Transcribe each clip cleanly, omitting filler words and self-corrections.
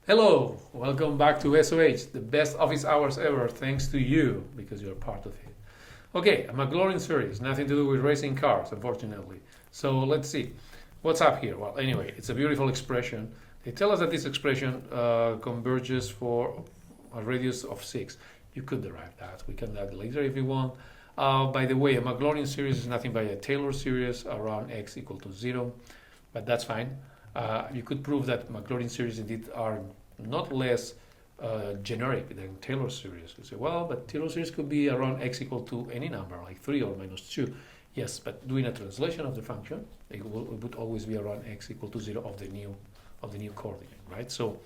Hello, welcome back to SOH, the best office hours ever, thanks to you, because you're part of it. Okay, a McLaurin series, nothing to do with racing cars, unfortunately. So let's see, what's up here? Well, anyway, it's a beautiful expression. They tell us that this expression converges for a radius of 6. You could derive that. We can do that later if you want. By the way, a McLaurin series is nothing but a Taylor series around x equal to 0, but that's fine. You could prove that McLaurin series indeed are not less generic than Taylor series. You say, well, but Taylor series could be around x equal to any number, like 3 or minus 2. Yes, but doing a translation of the function, it would always be around x equal to 0 of the new coordinate, right? So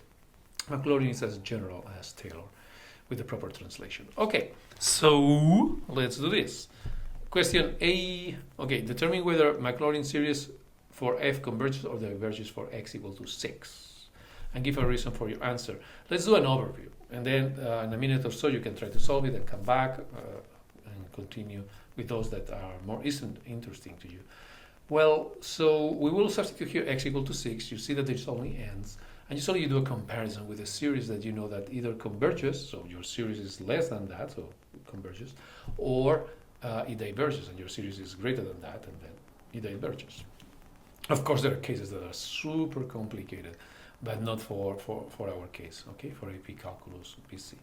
McLaurin is as general as Taylor with the proper translation. Okay, so let's do this. Question A, okay, determine whether McLaurin series for f converges or diverges for x equal to 6, and give a reason for your answer. Let's do an overview, and then in a minute or so you can try to solve it and come back and continue with those that are more interesting to you. Well, so we will substitute here x equal to 6. You see that there's only n's, and usually you do a comparison with a series that you know that either converges, so your series is less than that, so it converges, or it diverges, and your series is greater than that, and then it diverges. Of course, there are cases that are super complicated, but not for our case, okay, for AP Calculus PC.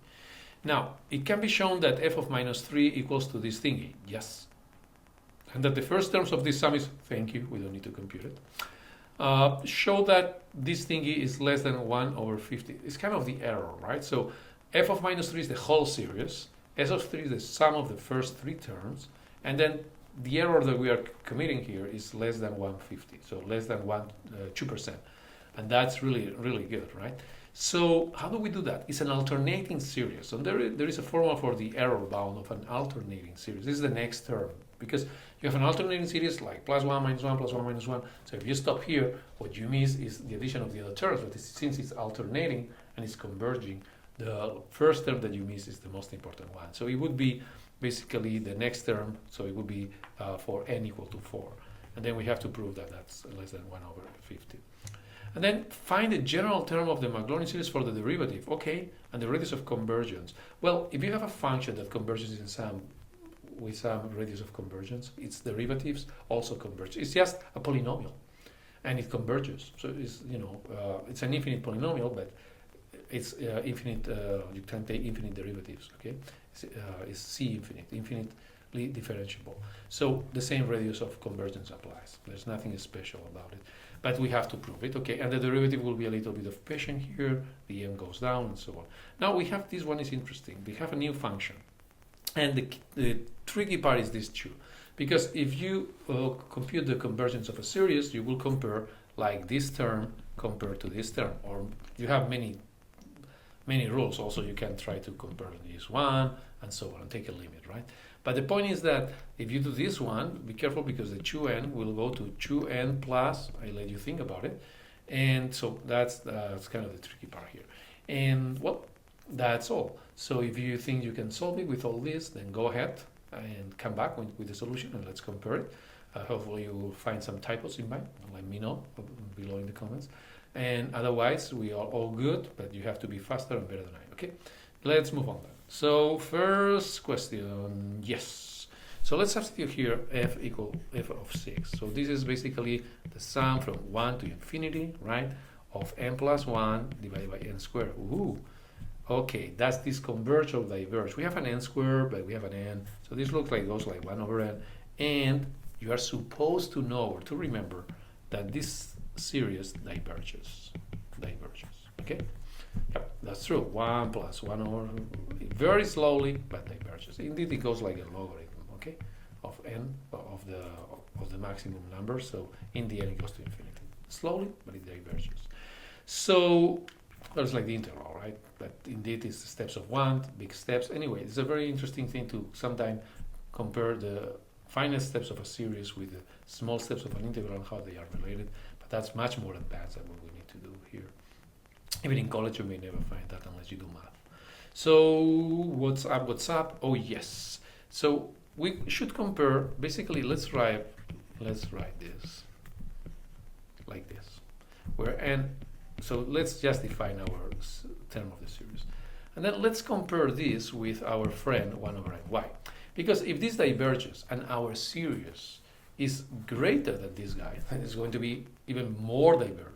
Now, it can be shown that f of minus 3 equals to this thingy, yes. And that the first terms of this sum is, thank you, we don't need to compute it, show that this thingy is less than 1 over 50. It's kind of the error, right? So f of minus 3 is the whole series, s of 3 is the sum of the first 3 terms, and then the error that we are committing here is less than 150, so less than 2%. And that's really, really good, right? So how do we do that? It's an alternating series. So there is a formula for the error bound of an alternating series. This is the next term, because you have an alternating series like plus 1 minus 1 plus 1 minus 1. So if you stop here, what you miss is the addition of the other terms. But since it's alternating and it's converging, the first term that you miss is the most important one. So it would be basically the next term, so it would be for n equal to 4. And then we have to prove that that's less than 1 over 50. And then find the general term of the Maclaurin series for the derivative. Okay, and the radius of convergence. Well, if you have a function that converges with some radius of convergence, its derivatives also converge. It's just a polynomial, and it converges. So it's, it's an infinite polynomial, but it's infinite. You can take infinite derivatives. Okay, it's C infinitely differentiable. So the same radius of convergence applies. There's nothing special about it, but we have to prove it. Okay, and the derivative will be a little bit of patient here. The m goes down and so on. Now we have this one is interesting. We have a new function, and the tricky part is this too, because if you compute the convergence of a series, you will compare like this term compared to this term, or you have many rules. Also, you can try to compare this one and so on and take a limit, right? But the point is that if you do this one, be careful because the 2n will go to 2n plus, I let you think about it. And so that's kind of the tricky part here. And well, that's all. So if you think you can solve it with all this, then go ahead and come back with the solution and let's compare it. Hopefully you will find some typos in mine. Let me know below in the comments. And otherwise, we are all good, but you have to be faster and better than I. Okay, let's move on then. So first question, yes. So let's substitute here f equal f of 6. So this is basically the sum from 1 to infinity, right, of n plus 1 divided by n squared. Ooh, okay, that's this converge or diverge. We have an n squared, but we have an n. So this looks like goes like 1 over n. And you are supposed to know or to remember that this series diverges, okay? Yep, that's true. 1 plus 1 over, very slowly, but diverges. Indeed, it goes like a logarithm, okay, of n, of the maximum number. So in the end, it goes to infinity. Slowly, but it diverges. So that's like the integral, right? But indeed, it's the steps of 1, big steps. Anyway, it's a very interesting thing to sometimes compare the finest steps of a series with the small steps of an integral and how they are related. But that's much more advanced than what we need to do here. Even in college, you may never find that unless you do math. So what's up? Oh, yes. So we should compare, basically, let's write this like this, where n So let's just define our term of the series. And then let's compare this with our friend 1 over n. Why? Because if this diverges and our series is greater than this guy, then it's going to be even more divergent.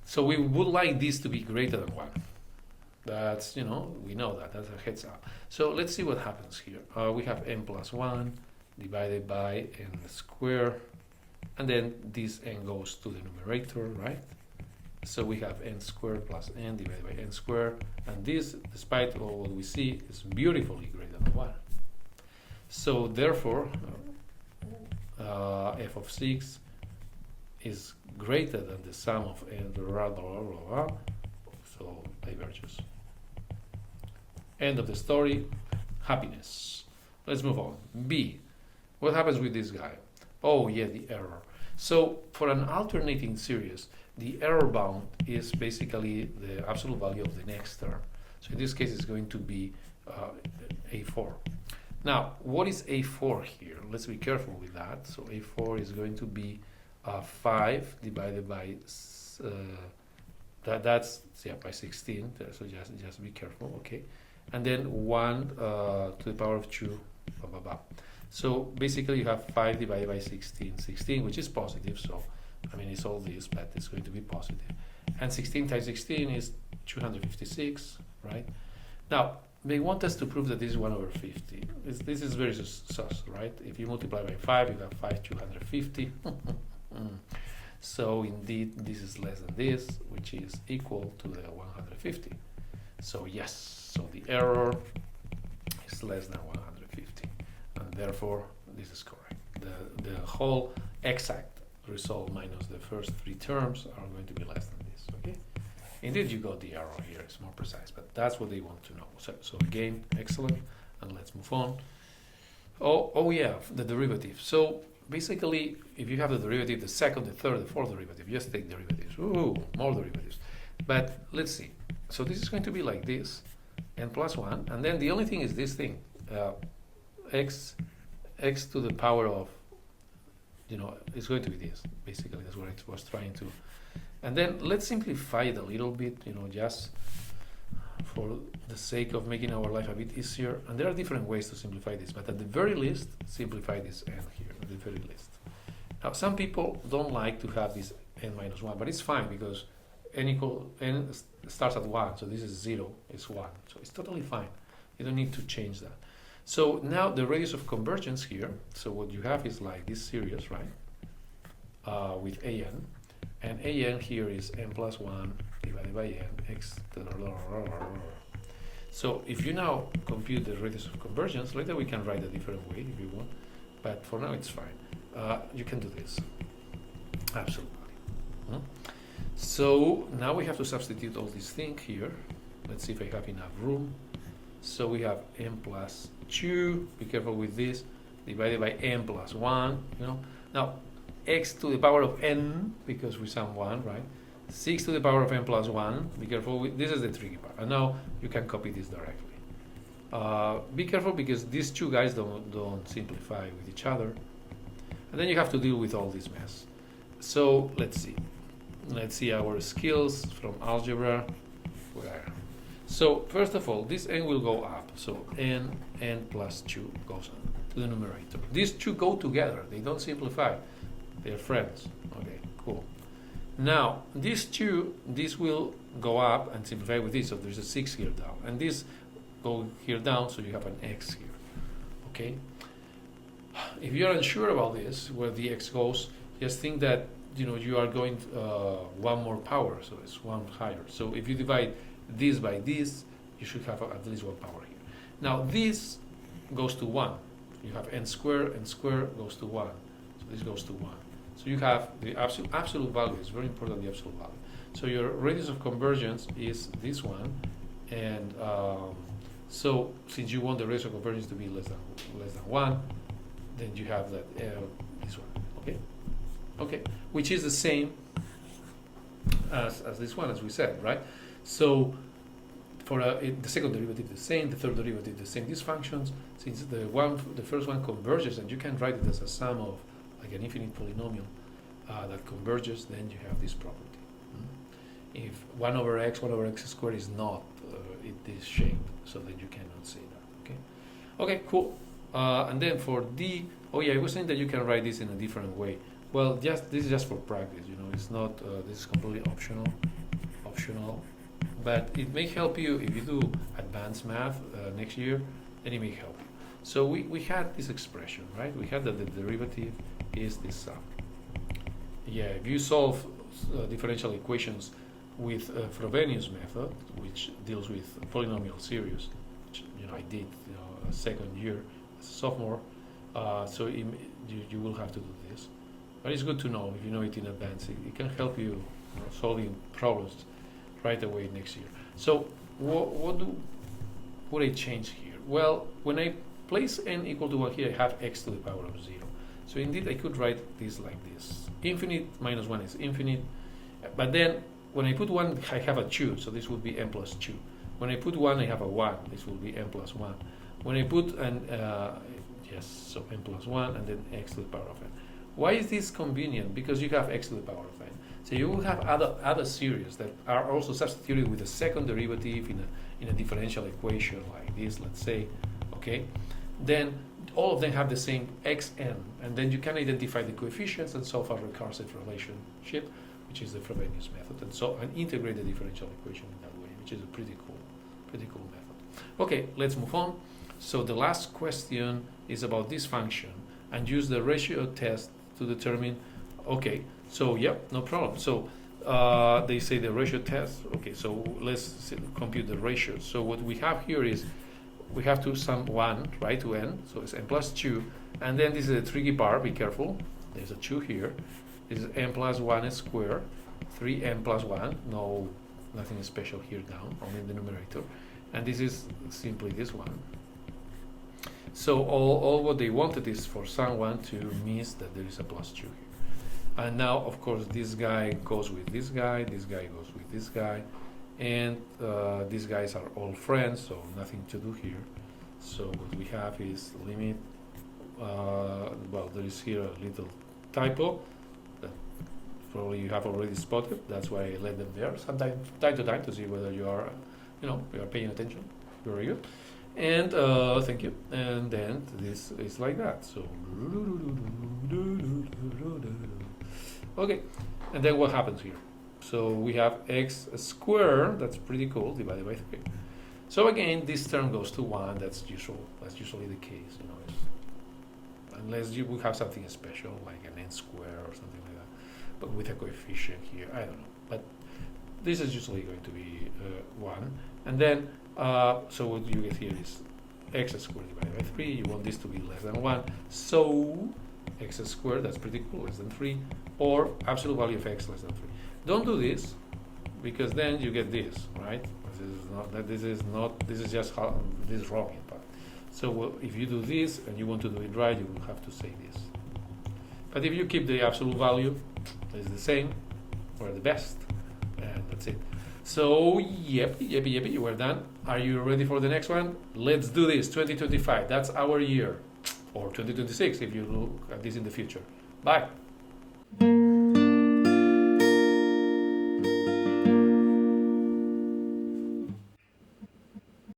So we would like this to be greater than 1. That's, we know that. That's a heads up. So let's see what happens here. We have n plus 1 divided by n squared. And then this n goes to the numerator, right? So we have n squared plus n divided by n squared. And this, despite all what we see, is beautifully greater than 1. So therefore, f of 6 is greater than the sum of n, blah, blah, blah, blah, blah. So diverges. End of the story. Happiness. Let's move on. B. What happens with this guy? Oh, yeah, the error. So for an alternating series, the error bound is basically the absolute value of the next term. So in this case, it's going to be A4. Now, what is A4 here? Let's be careful with that. So A4 is going to be 5 divided by that's by 16. So just be careful, okay? And then 1 to the power of 2, blah, blah, blah. So basically you have 5 divided by 16, which is positive, so I mean it's all this, but it's going to be positive. And 16 times 16 is 256, right? Now, they want us to prove that this is 1 over 50. This is very sus, right? If you multiply by 5, you have 5 250. So indeed, this is less than this, which is equal to the 150. So yes, so the error is less than 150. And therefore, this is correct. The whole exact result minus the first 3 terms are going to be less than this, okay? Indeed, you got the error here. It's more precise, but that's what they want to know. So again, excellent. And let's move on. Oh yeah, the derivative. So basically, if you have the derivative, the second, the third, the fourth derivative, just take derivatives. Ooh, more derivatives. But let's see. So this is going to be like this, n plus 1. And then the only thing is this thing. X to the power of, it's going to be this. Basically, that's what I was trying to. And then let's simplify it a little bit, just for the sake of making our life a bit easier. And there are different ways to simplify this, but at the very least, simplify this n here, at the very least. Now, some people don't like to have this n minus 1, but it's fine because n starts at 1, so this is 0, it's 1. So it's totally fine. You don't need to change that. So now the radius of convergence here, so what you have is like this series, right, with an, and an here is n plus 1 divided by n, x, so if you now compute the radius of convergence, later we can write a different way if you want, but for now it's fine. You can do this, absolutely. So now we have to substitute all these things here. Let's see if I have enough room. So we have n plus 2, be careful with this, divided by n plus 1, Now, x to the power of n, because we sum 1, right? 6 to the power of n plus 1, be careful with, this is the tricky part. And now you can copy this directly. Be careful because these two guys don't simplify with each other. And then you have to deal with all this mess. So let's see. Let's see our skills from algebra. Where? So first of all, this n will go up. So n plus 2 goes to the numerator. These two go together. They don't simplify. They're friends. Okay, cool. Now, these two, this will go up and simplify with this. So there's a 6 here down. And this go here down, so you have an x here. Okay? If you're unsure about this, where the x goes, just think that you are going one more power, so it's one higher. So if you divide this by this, you should have at least one power here. Now this goes to 1. You have n squared goes to 1. So this goes to 1. So you have the absolute value. It's very important, the absolute value. So your radius of convergence is this one, and so since you want the radius of convergence to be less than 1, then you have that this one. Okay, which is the same as this one, as we said, right? So for the second derivative the same, the third derivative the same. These functions, since the first one converges, and you can write it as a sum of like an infinite polynomial that converges, then you have this property. If 1 over x squared is not in this shape, so that you cannot say that. Okay. Okay. Cool. And then for d, oh yeah, I was saying that you can write this in a different way. Well, this is just for practice. You know, it's not. This is completely optional. But it may help you if you do advanced math next year. Then it may help you. So we had this expression, right? We had that the derivative is this sum. Yeah, if you solve differential equations with Frobenius method, which deals with polynomial series, which I did second year as a sophomore, so you will have to do this. But it's good to know if you know it in advance. It can help you, solving problems right away next year. So what would I change here? Well, when I place n equal to 1 here, I have x to the power of 0. So indeed, I could write this like this. Infinite minus 1 is infinite. But then, when I put 1, I have a 2. So this would be n plus 2. When I put 1, I have a 1. This will be n plus 1. When I put an, so n plus 1, and then x to the power of n. Why is this convenient? Because you have x to the power of n. So you will have other series that are also substituted with a second derivative in a differential equation like this, let's say. Okay, then all of them have the same xn, and then you can identify the coefficients and solve a recursive relationship, which is the Frobenius method, and integrate the differential equation in that way, which is a pretty cool method. Okay, let's move on. So the last question is about this function, and use the ratio test to determine. Okay, so yeah, no problem. So they say the ratio test. Okay, so let's compute the ratio. So what we have here is we have to sum 1, right, to n, so it's n plus 2, and then this is a tricky part, be careful, there's a 2 here, this is n plus 1 squared, 3n plus 1, nothing special here down, only in the numerator, and this is simply this one. So all what they wanted is for someone to miss that there is a plus 2 here. And now, of course, this guy goes with this guy goes with this guy, and these guys are all friends, so nothing to do here. So what we have is limit, well, there is here a little typo that probably you have already spotted. That's why I let them there time to time to see whether you are, you are paying attention. Very good. And thank you. And then this is like that. So okay, and then what happens here? So we have x squared, that's pretty cool, divided by 3. So again, this term goes to 1. That's usually the case, unless you would have something special like an n squared or something like that, but with a coefficient here, I don't know. But this is usually going to be 1, and then so what you get here is x squared divided by 3. You want this to be less than 1, so x squared, that's pretty cool, less than 3, or absolute value of x less than 3. Don't do this, because then you get this, right? This is just how this is wrong in fact. So if you do this and you want to do it right, you will have to say this. But if you keep the absolute value, it's the same, or the best, and that's it. So yep, we're done. Are you ready for the next one? Let's do this. 2025, that's our year, or 2026 if you look at this in the future. Bye.